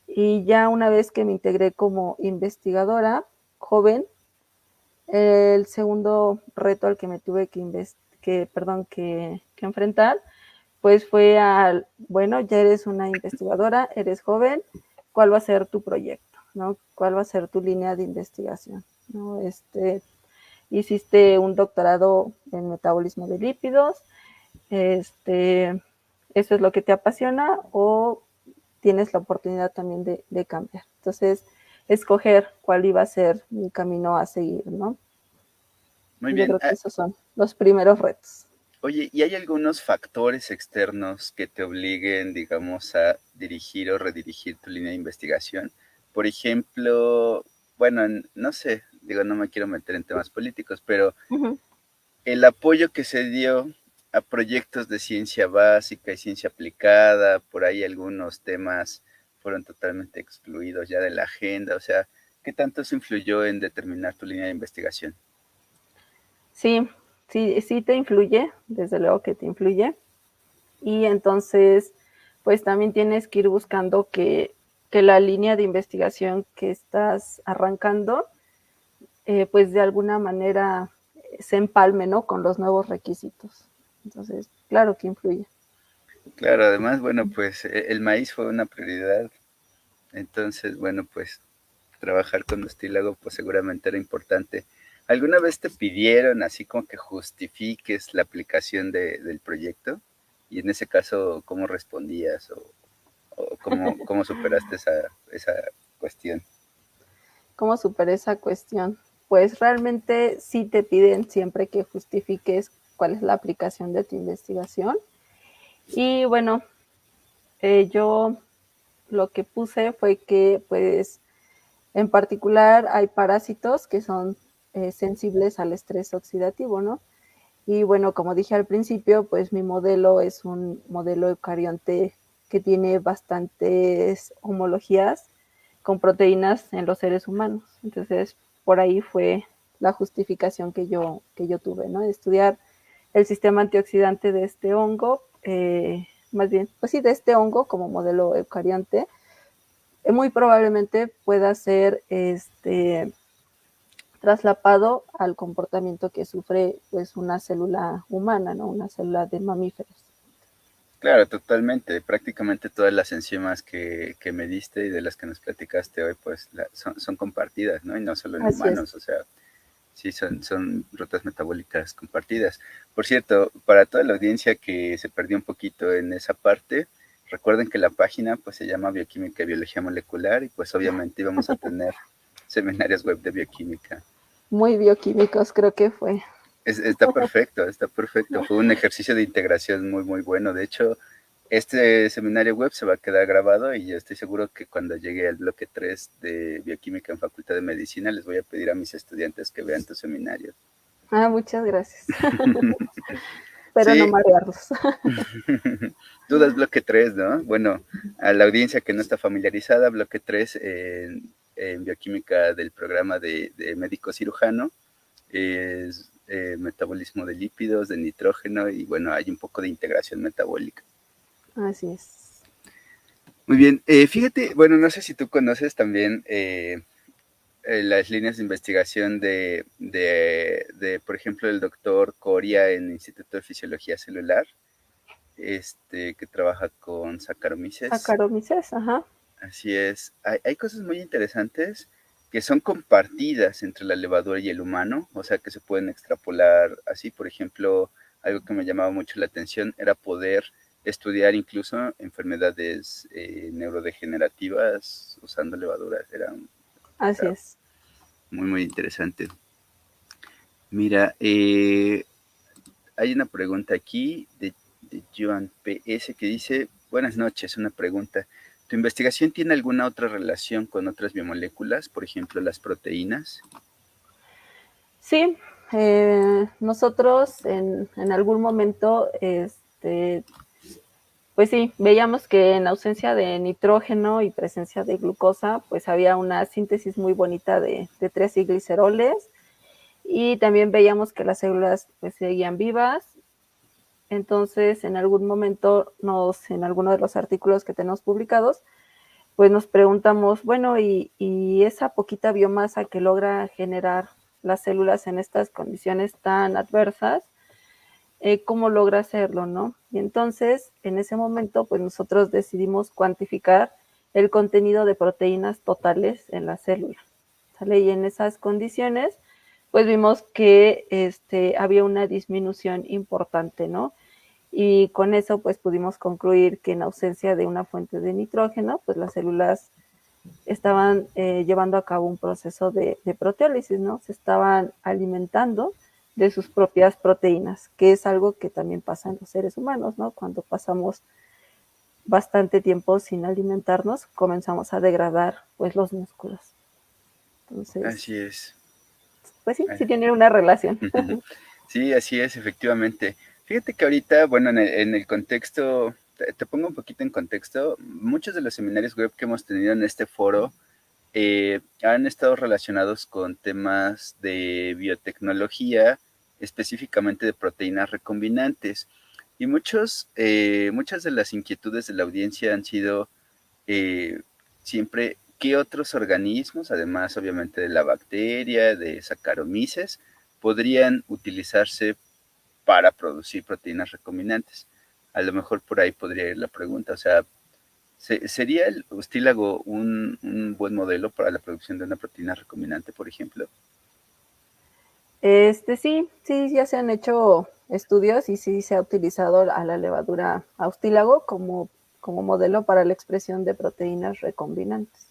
Y ya una vez que me integré como investigadora joven, el segundo reto al que me tuve que enfrentar, pues fue bueno, ya eres una investigadora, eres joven, ¿cuál va a ser tu proyecto? ¿No? ¿Cuál va a ser tu línea de investigación? ¿No? Hiciste un doctorado en metabolismo de lípidos, ¿eso es lo que te apasiona o tienes la oportunidad también de cambiar? Entonces, escoger cuál iba a ser mi camino a seguir, ¿no? Muy bien. Yo creo que esos son los primeros retos. Oye, ¿y hay algunos factores externos que te obliguen, digamos, a dirigir o redirigir tu línea de investigación? Por ejemplo, bueno, no sé, digo, no me quiero meter en temas políticos, pero el apoyo que se dio a proyectos de ciencia básica y ciencia aplicada, por ahí algunos temas fueron totalmente excluidos ya de la agenda, o sea, ¿qué tanto eso influyó en determinar tu línea de investigación? Sí te influye, desde luego que te influye. Y entonces, pues también tienes que ir buscando que la línea de investigación que estás arrancando, pues de alguna manera se empalme, ¿no? Con los nuevos requisitos. Entonces, claro que influye. Claro, además, bueno, pues el maíz fue una prioridad. Entonces, bueno, pues trabajar con Estílago pues seguramente era importante. ¿Alguna vez te pidieron así como que justifiques la aplicación del proyecto? Y en ese caso, ¿cómo respondías o cómo superaste esa cuestión? ¿Cómo superé esa cuestión? Pues realmente sí te piden siempre que justifiques cuál es la aplicación de tu investigación. Y bueno, yo lo que puse fue que pues en particular hay parásitos que son sensibles al estrés oxidativo, ¿no? Y bueno, como dije al principio, pues mi modelo es un modelo eucarionte que tiene bastantes homologías con proteínas en los seres humanos. Entonces, por ahí fue la justificación que yo tuve, ¿no? De estudiar el sistema antioxidante de este hongo, más bien, pues sí, de este hongo como modelo eucarionte, muy probablemente pueda ser traslapado al comportamiento que sufre pues una célula humana, ¿no? Una célula de mamíferos. Claro, totalmente. Prácticamente todas las enzimas que me diste y de las que nos platicaste hoy, pues son compartidas, ¿no? Y no solo en humanos, o sea, sí son rutas metabólicas compartidas. Por cierto, para toda la audiencia que se perdió un poquito en esa parte, recuerden que la página pues se llama Bioquímica y Biología Molecular y pues obviamente íbamos a tener seminarios web de bioquímica. Muy bioquímicos creo que fue. Está perfecto. Fue un ejercicio de integración muy bueno. De hecho, este seminario web se va a quedar grabado y yo estoy seguro que cuando llegue al bloque 3 de Bioquímica en Facultad de Medicina, les voy a pedir a mis estudiantes que vean tu seminario. Muchas gracias. espero no Sí. marearlos. Tú das bloque 3, ¿no? Bueno, a la audiencia que no está familiarizada, bloque 3 en bioquímica del programa de médico cirujano es metabolismo de lípidos, de nitrógeno y bueno, hay un poco de integración metabólica. Así es. Muy bien, fíjate, bueno, no sé si tú conoces también las líneas de investigación por ejemplo, el doctor Coria en el Instituto de Fisiología Celular, que trabaja con Saccharomyces. Saccharomyces, ajá. Así es. Hay cosas muy interesantes que son compartidas entre la levadura y el humano, o sea, que se pueden extrapolar así. Por ejemplo, algo que me llamaba mucho la atención era poder estudiar incluso enfermedades neurodegenerativas usando levaduras. Así Era es. muy, muy interesante. Mira, hay una pregunta aquí de Joan PS que dice, buenas noches, una pregunta. ¿Tu investigación tiene alguna otra relación con otras biomoléculas, por ejemplo, las proteínas? Sí, nosotros en algún momento, pues sí, veíamos que en ausencia de nitrógeno y presencia de glucosa, pues había una síntesis muy bonita de 3-gliceroles y también veíamos que las células pues seguían vivas. Entonces, en algún momento, en alguno de los artículos que tenemos publicados, pues nos preguntamos, bueno, y esa poquita biomasa que logra generar las células en estas condiciones tan adversas, ¿cómo logra hacerlo, no? Y entonces, en ese momento, pues nosotros decidimos cuantificar el contenido de proteínas totales en la célula, ¿sale? Y en esas condiciones, pues vimos que había una disminución importante, ¿no? Y con eso, pues pudimos concluir que en ausencia de una fuente de nitrógeno, pues las células estaban llevando a cabo un proceso de proteólisis, ¿no? Se estaban alimentando de sus propias proteínas, que es algo que también pasa en los seres humanos, ¿no? Cuando pasamos bastante tiempo sin alimentarnos, comenzamos a degradar, pues, los músculos. Entonces, Así es. pues sí tiene una relación. Sí, así es, efectivamente. Fíjate que ahorita, bueno, en el contexto, te pongo un poquito en contexto, muchos de los seminarios web que hemos tenido en este foro han estado relacionados con temas de biotecnología, específicamente de proteínas recombinantes. Y muchas de las inquietudes de la audiencia han sido siempre qué otros organismos, además obviamente de la bacteria, de Saccharomyces, podrían utilizarse para producir proteínas recombinantes. A lo mejor por ahí podría ir la pregunta, o sea, ¿sería el ustílago un buen modelo para la producción de una proteína recombinante, por ejemplo? Sí, ya se han hecho estudios y sí se ha utilizado a la levadura austílago como modelo para la expresión de proteínas recombinantes.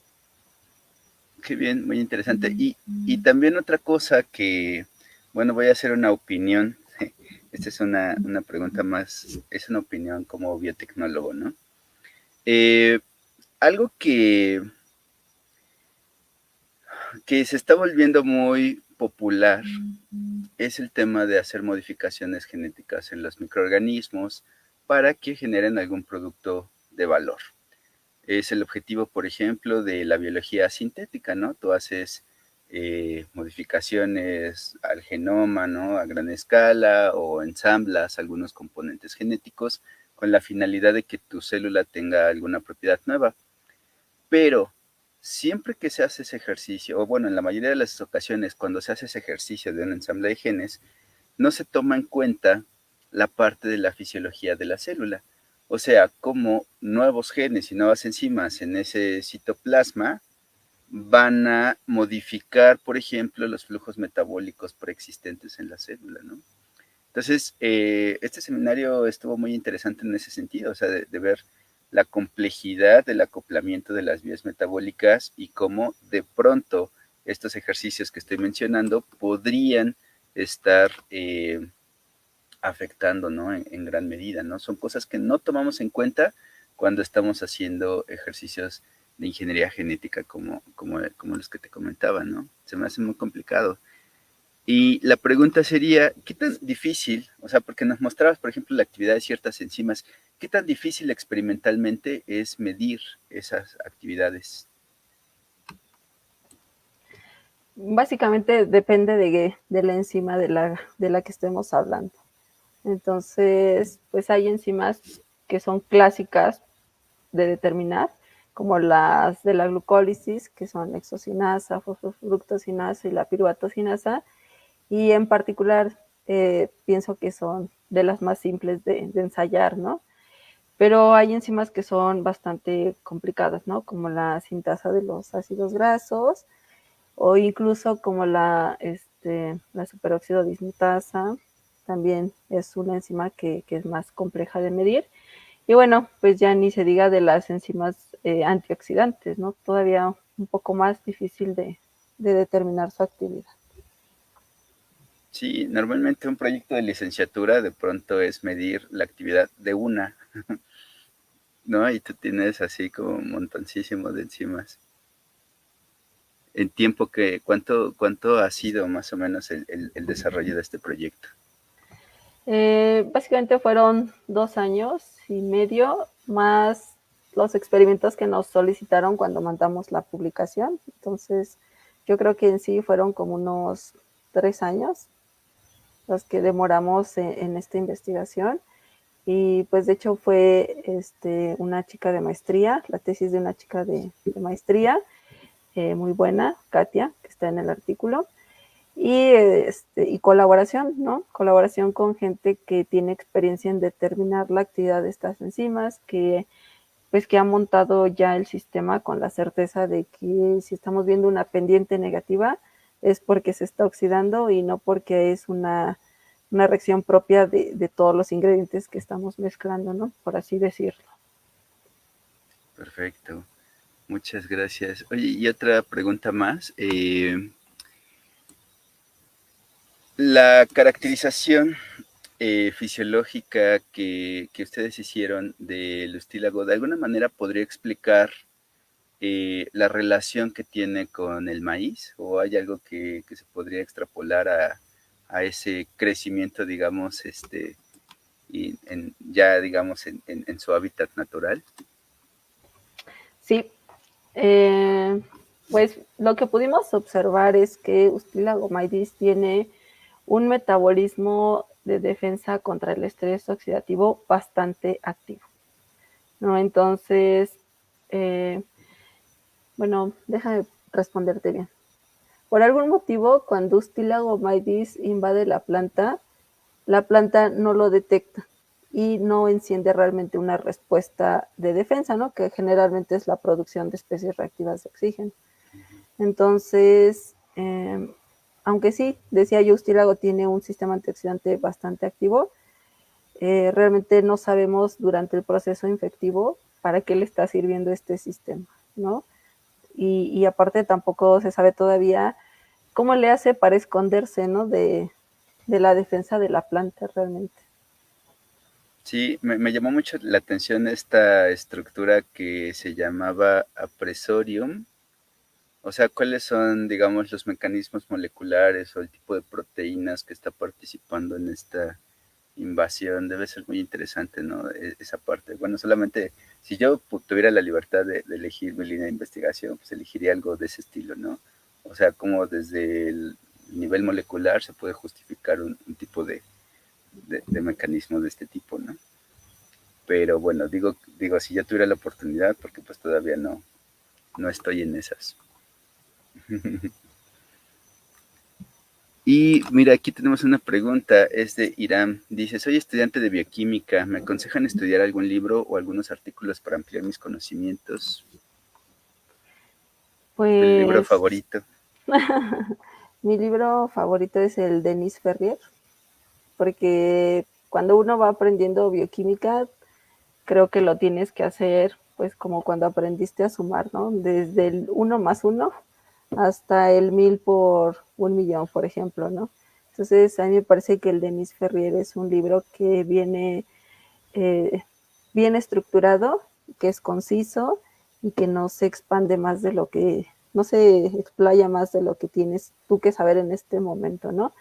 Qué bien, muy interesante. Y también otra cosa que, bueno, voy a hacer una opinión. Esta es una pregunta más, es una opinión como biotecnólogo, ¿no? Algo que se está volviendo muy popular es el tema de hacer modificaciones genéticas en los microorganismos para que generen algún producto de valor. Es el objetivo, por ejemplo, de la biología sintética, ¿no? Tú haces modificaciones al genoma, ¿no? A gran escala o ensamblas algunos componentes genéticos con la finalidad de que tu célula tenga alguna propiedad nueva. Pero siempre que se hace ese ejercicio, o bueno, en la mayoría de las ocasiones cuando se hace ese ejercicio de un ensamble de genes, no se toma en cuenta la parte de la fisiología de la célula. O sea, cómo nuevos genes y nuevas enzimas en ese citoplasma van a modificar, por ejemplo, los flujos metabólicos preexistentes en la célula, ¿no? Entonces, este seminario estuvo muy interesante en ese sentido, o sea, de ver la complejidad del acoplamiento de las vías metabólicas y cómo de pronto estos ejercicios que estoy mencionando podrían estar afectando, ¿no? En gran medida, ¿no? Son cosas que no tomamos en cuenta cuando estamos haciendo ejercicios de ingeniería genética como los que te comentaba, ¿no? Se me hace muy complicado. Y la pregunta sería, ¿qué tan difícil, o sea, porque nos mostrabas, por ejemplo, la actividad de ciertas enzimas, qué tan difícil experimentalmente es medir esas actividades? Básicamente depende de la enzima de la que estemos hablando. Entonces, pues hay enzimas que son clásicas de determinar, como las de la glucólisis, que son hexocinasa, fosfofructosinasa y la piruvato-sinasa, y en particular pienso que son de las más simples de ensayar, ¿no? Pero hay enzimas que son bastante complicadas, ¿no? Como la sintasa de los ácidos grasos, o incluso como la superóxido dismutasa, también es una enzima que es más compleja de medir. Y bueno, pues ya ni se diga de las enzimas antioxidantes, ¿no? Todavía un poco más difícil de determinar su actividad. Sí, normalmente un proyecto de licenciatura de pronto es medir la actividad de una, ¿no? Y tú tienes así como un montoncísimo de enzimas. En tiempo que, ¿cuánto ha sido más o menos el desarrollo de este proyecto? Básicamente fueron 2 años y medio más los experimentos que nos solicitaron cuando mandamos la publicación. Entonces, yo creo que en sí fueron como unos 3 años los que demoramos en esta investigación. Y pues de hecho fue una chica de maestría, la tesis de una chica de maestría, muy buena, Katia, que está en el artículo. Y colaboración, ¿no? Colaboración con gente que tiene experiencia en determinar la actividad de estas enzimas, que ha montado ya el sistema con la certeza de que si estamos viendo una pendiente negativa es porque se está oxidando y no porque es una reacción propia de todos los ingredientes que estamos mezclando, ¿no? Por así decirlo. Perfecto, muchas gracias. Oye, y otra pregunta más. La caracterización fisiológica que ustedes hicieron del ustílago, ¿de alguna manera podría explicar la relación que tiene con el maíz? ¿O hay algo que se podría extrapolar a ese crecimiento, digamos, ya digamos en su hábitat natural? Sí, pues lo que pudimos observar es que Ustilagomaides tiene un metabolismo de defensa contra el estrés oxidativo bastante activo, ¿no? Entonces, bueno, déjame responderte bien. Por algún motivo, cuando Ustilagomaides invade la planta no lo detecta y no enciende realmente una respuesta de defensa, ¿no? Que generalmente es la producción de especies reactivas de oxígeno. Entonces, aunque sí, decía yo, Ustílago tiene un sistema antioxidante bastante activo, realmente no sabemos durante el proceso infectivo para qué le está sirviendo este sistema, ¿no? Y aparte tampoco se sabe todavía cómo le hace para esconderse, ¿no? De la defensa de la planta realmente. Sí, me llamó mucho la atención esta estructura que se llamaba apresorium. O sea, ¿cuáles son, digamos, los mecanismos moleculares o el tipo de proteínas que está participando en esta invasión? Debe ser muy interesante, ¿no? Esa parte. Bueno, solamente si yo tuviera la libertad de elegir mi línea de investigación, pues elegiría algo de ese estilo, ¿no? O sea, como desde el nivel molecular se puede justificar un tipo de mecanismos de este tipo, ¿no? Pero bueno, digo, si yo tuviera la oportunidad, porque pues todavía no estoy en esas. Y mira, aquí tenemos una pregunta, es de Irán. Dice, soy estudiante de bioquímica, ¿me aconsejan estudiar algún libro o algunos artículos para ampliar mis conocimientos? ¿Tu libro Pues favorito? mi libro favorito es el de Denis Ferrier, porque cuando uno va aprendiendo bioquímica, creo que lo tienes que hacer pues como cuando aprendiste a sumar, ¿no? Desde el 1 más 1 hasta el 1000 por 1 millón, por ejemplo, ¿no? Entonces, a mí me parece que el Denis Ferrier es un libro que viene eh, bien estructurado, que es conciso y que no se expande más no se explaya más de lo que tienes tú que saber en este momento, ¿no?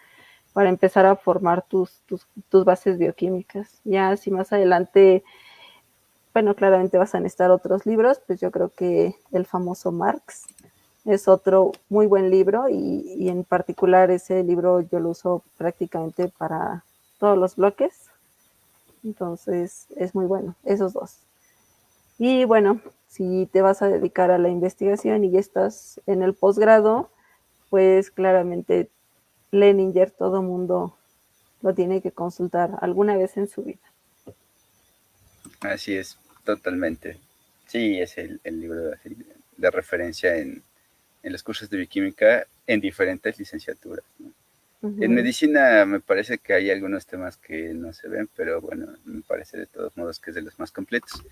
Para empezar a formar tus bases bioquímicas. Ya si más adelante, bueno, claramente vas a necesitar otros libros, pues yo creo que el famoso Marx es otro muy buen libro y en particular ese libro yo lo uso prácticamente para todos los bloques, entonces es muy bueno, esos dos. Y bueno, si te vas a dedicar a la investigación y ya estás en el posgrado, pues claramente Leninger todo mundo lo tiene que consultar alguna vez en su vida. Así es, totalmente. Sí, es el libro de referencia en los cursos de bioquímica en diferentes licenciaturas, ¿no? En medicina me parece que hay algunos temas que no se ven, pero bueno, me parece de todos modos que es de los más completos.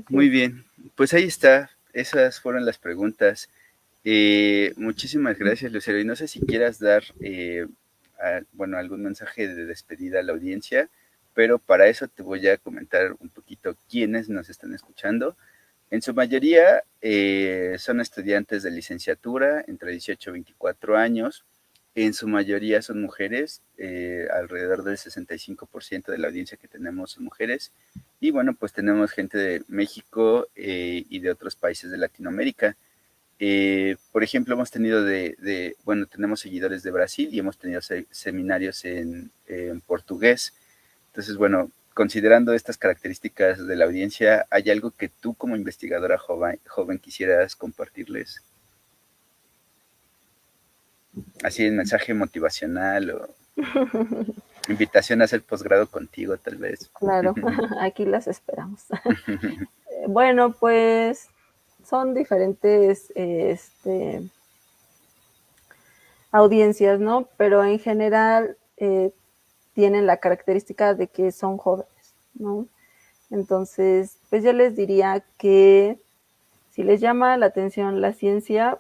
Muy bien, pues ahí está, esas fueron las preguntas. Muchísimas gracias, Lucero, y no sé si quieras dar, bueno, algún mensaje de despedida a la audiencia, pero para eso te voy a comentar un poquito quiénes nos están escuchando. En su mayoría son estudiantes de licenciatura entre 18 y 24 años. En su mayoría son mujeres, alrededor del 65% de la audiencia que tenemos son mujeres. Y bueno, pues tenemos gente de México y de otros países de Latinoamérica. Por ejemplo, hemos tenido bueno, tenemos seguidores de Brasil y hemos tenido seminarios en portugués. Entonces, bueno, considerando estas características de la audiencia, ¿hay algo que tú como investigadora joven quisieras compartirles? Así en mensaje motivacional o invitación a hacer posgrado contigo, tal vez. Claro, aquí las esperamos. Bueno, pues son diferentes audiencias, ¿no? Pero en general tienen la característica de que son jóvenes, ¿no? Entonces, pues yo les diría que si les llama la atención la ciencia,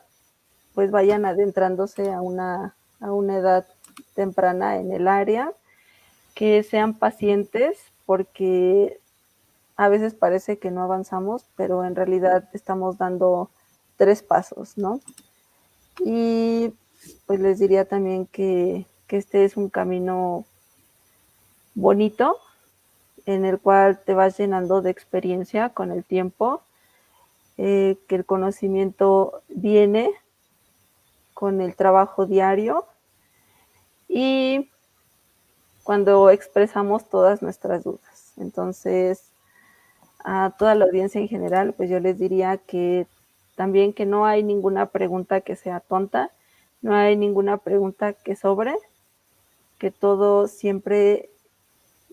pues vayan adentrándose a una edad temprana en el área, que sean pacientes, porque a veces parece que no avanzamos, pero en realidad estamos dando 3 pasos, ¿no? Y pues les diría también que este es un camino bonito, en el cual te vas llenando de experiencia con el tiempo, que el conocimiento viene con el trabajo diario y cuando expresamos todas nuestras dudas. Entonces, a toda la audiencia en general, pues yo les diría que también que no hay ninguna pregunta que sea tonta, no hay ninguna pregunta que sobre, que todo siempre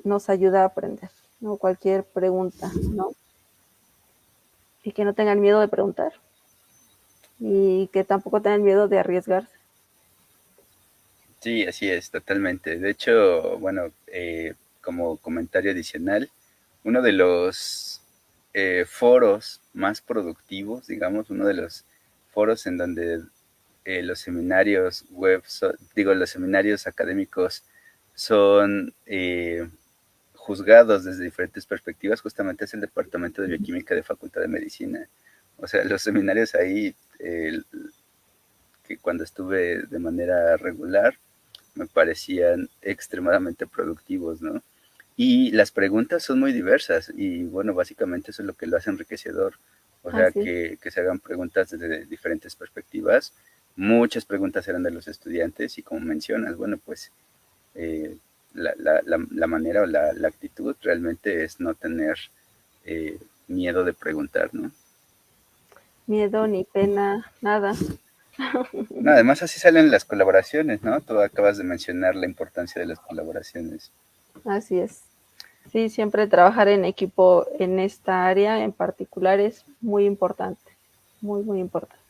nos ayuda a aprender, ¿no? Cualquier pregunta, ¿no? Y que no tengan miedo de preguntar y que tampoco tengan miedo de arriesgarse. Sí, así es, totalmente. De hecho, bueno, como comentario adicional, uno de los foros más productivos, digamos, uno de los foros en donde los seminarios web, los seminarios académicos son juzgados desde diferentes perspectivas, justamente es el Departamento de Bioquímica de Facultad de Medicina. O sea, los seminarios ahí, que cuando estuve de manera regular, me parecían extremadamente productivos, ¿no? Y las preguntas son muy diversas y bueno, básicamente eso es lo que lo hace enriquecedor. O sea, que se hagan preguntas desde diferentes perspectivas. Muchas preguntas eran de los estudiantes y como mencionas, bueno, pues la manera o la actitud realmente es no tener miedo de preguntar, ¿no? Miedo ni pena, nada. No, además así salen las colaboraciones, ¿no? Tú acabas de mencionar la importancia de las colaboraciones. Así es. Sí, siempre trabajar en equipo en esta área en particular es muy importante, muy, muy importante.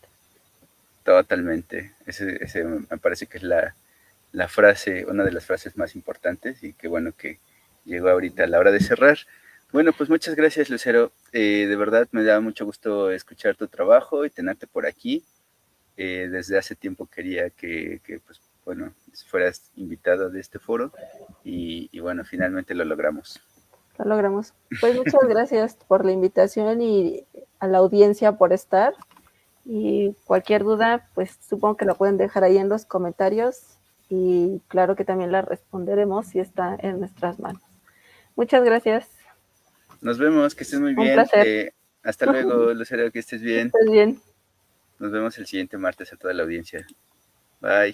Totalmente. Ese me parece que es la frase, una de las frases más importantes y que bueno que llegó ahorita a la hora de cerrar. Bueno, pues muchas gracias, Lucero. De verdad me da mucho gusto escuchar tu trabajo y tenerte por aquí. Desde hace tiempo quería que pues, bueno, fueras invitado de este foro y bueno, finalmente lo logramos. Lo logramos. Pues muchas gracias por la invitación y a la audiencia por estar. Y cualquier duda, pues supongo que la pueden dejar ahí en los comentarios y claro que también la responderemos si está en nuestras manos. Muchas gracias. Nos vemos, que estés muy Un bien. placer. Hasta luego, Lucero, que estés Que bien. estés bien. Nos vemos el siguiente martes a toda la audiencia. Bye.